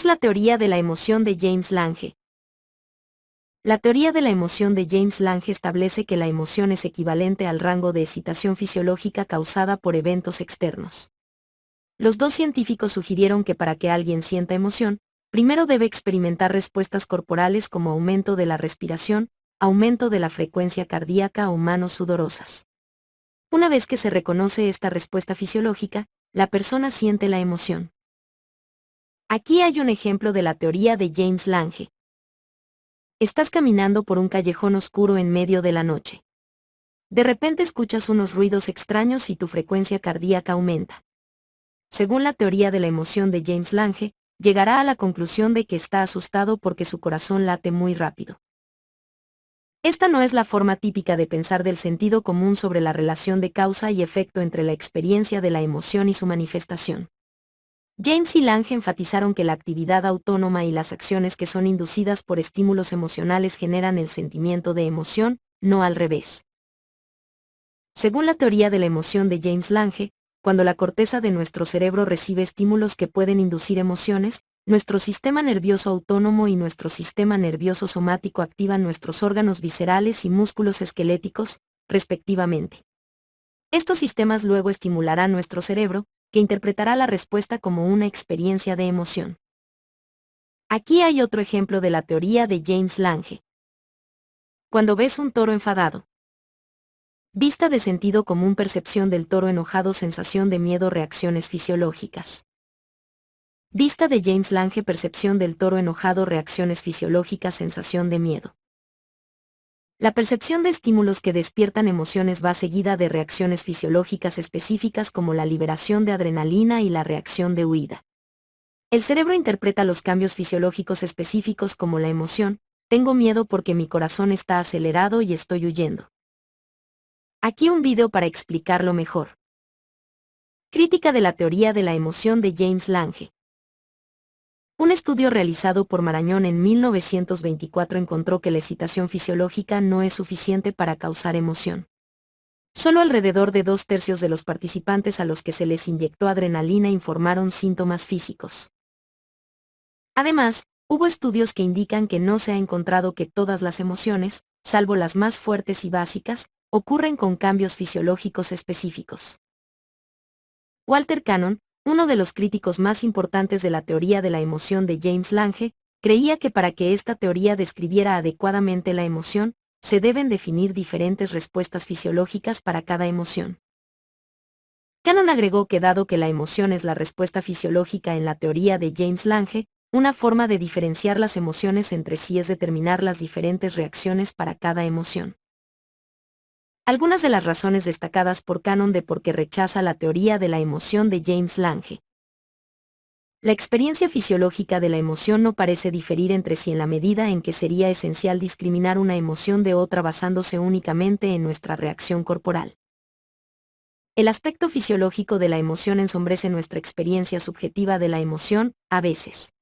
es la teoría de la emoción de James Lange? La teoría de la emoción de James Lange establece que la emoción es equivalente al rango de excitación fisiológica causada por eventos externos. Los dos científicos sugirieron que para que alguien sienta emoción, primero debe experimentar respuestas corporales como aumento de la respiración, aumento de la frecuencia cardíaca o manos sudorosas. Una vez que se reconoce esta respuesta fisiológica, la persona siente la emoción. Aquí hay un ejemplo de la teoría de James Lange. Estás caminando por un callejón oscuro en medio de la noche. De repente escuchas unos ruidos extraños y tu frecuencia cardíaca aumenta. Según la teoría de la emoción de James Lange, llegará a la conclusión de que está asustado porque su corazón late muy rápido. Esta no es la forma típica de pensar del sentido común sobre la relación de causa y efecto entre la experiencia de la emoción y su manifestación. James y Lange enfatizaron que la actividad autónoma y las acciones que son inducidas por estímulos emocionales generan el sentimiento de emoción, no al revés. Según la teoría de la emoción de James Lange, cuando la corteza de nuestro cerebro recibe estímulos que pueden inducir emociones, nuestro sistema nervioso autónomo y nuestro sistema nervioso somático activan nuestros órganos viscerales y músculos esqueléticos, respectivamente. Estos sistemas luego estimularán nuestro cerebro, que interpretará la respuesta como una experiencia de emoción. Aquí hay otro ejemplo de la teoría de James Lange. Cuando ves un toro enfadado. Vista de sentido común, percepción del toro enojado, sensación de miedo, reacciones fisiológicas. Vista de James Lange, percepción del toro enojado, reacciones fisiológicas, sensación de miedo. La percepción de estímulos que despiertan emociones va seguida de reacciones fisiológicas específicas como la liberación de adrenalina y la reacción de huida. El cerebro interpreta los cambios fisiológicos específicos como la emoción, tengo miedo porque mi corazón está acelerado y estoy huyendo. Aquí un video para explicarlo mejor. Crítica de la teoría de la emoción de James Lange. Un estudio realizado por Marañón en 1924 encontró que la excitación fisiológica no es suficiente para causar emoción. Solo alrededor de 2/3 de los participantes a los que se les inyectó adrenalina informaron síntomas físicos. Además, hubo estudios que indican que no se ha encontrado que todas las emociones, salvo las más fuertes y básicas, ocurren con cambios fisiológicos específicos. Walter Cannon, uno de los críticos más importantes de la teoría de la emoción de James Lange, creía que para que esta teoría describiera adecuadamente la emoción, se deben definir diferentes respuestas fisiológicas para cada emoción. Cannon agregó que dado que la emoción es la respuesta fisiológica en la teoría de James Lange, una forma de diferenciar las emociones entre sí es determinar las diferentes reacciones para cada emoción. Algunas de las razones destacadas por Cannon de por qué rechaza la teoría de la emoción de James Lange. La experiencia fisiológica de la emoción no parece diferir entre sí en la medida en que sería esencial discriminar una emoción de otra basándose únicamente en nuestra reacción corporal. El aspecto fisiológico de la emoción ensombrece nuestra experiencia subjetiva de la emoción, a veces.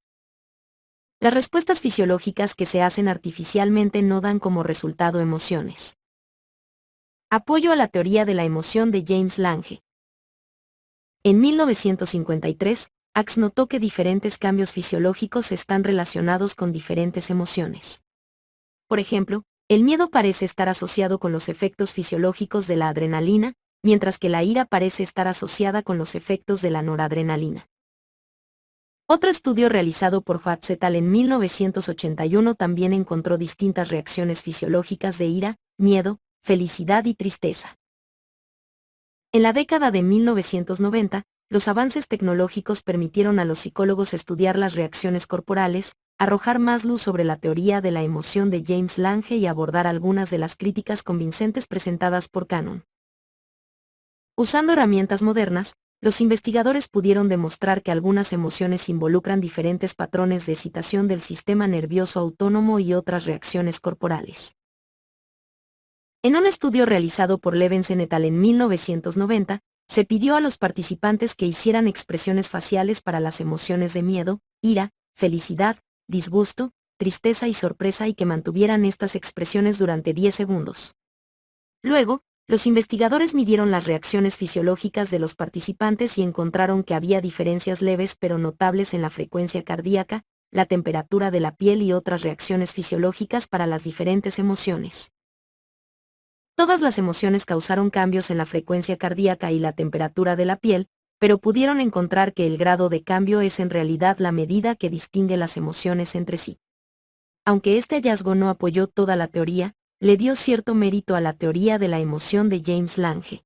Las respuestas fisiológicas que se hacen artificialmente no dan como resultado emociones. Apoyo a la teoría de la emoción de James Lange. En 1953, Axe notó que diferentes cambios fisiológicos están relacionados con diferentes emociones. Por ejemplo, el miedo parece estar asociado con los efectos fisiológicos de la adrenalina, mientras que la ira parece estar asociada con los efectos de la noradrenalina. Otro estudio realizado por Watts et al. En 1981 también encontró distintas reacciones fisiológicas de ira, miedo, felicidad y tristeza. En la década de 1990, los avances tecnológicos permitieron a los psicólogos estudiar las reacciones corporales, arrojar más luz sobre la teoría de la emoción de James Lange y abordar algunas de las críticas convincentes presentadas por Cannon. Usando herramientas modernas, los investigadores pudieron demostrar que algunas emociones involucran diferentes patrones de excitación del sistema nervioso autónomo y otras reacciones corporales. En un estudio realizado por Levensen et al. En 1990, se pidió a los participantes que hicieran expresiones faciales para las emociones de miedo, ira, felicidad, disgusto, tristeza y sorpresa y que mantuvieran estas expresiones durante 10 segundos. Luego, Los investigadores midieron las reacciones fisiológicas de los participantes y encontraron que había diferencias leves pero notables en la frecuencia cardíaca, la temperatura de la piel y otras reacciones fisiológicas para las diferentes emociones. Todas las emociones causaron cambios en la frecuencia cardíaca y la temperatura de la piel, pero pudieron encontrar que el grado de cambio es en realidad la medida que distingue las emociones entre sí. Aunque este hallazgo no apoyó toda la teoría, le dio cierto mérito a la teoría de la emoción de James Lange.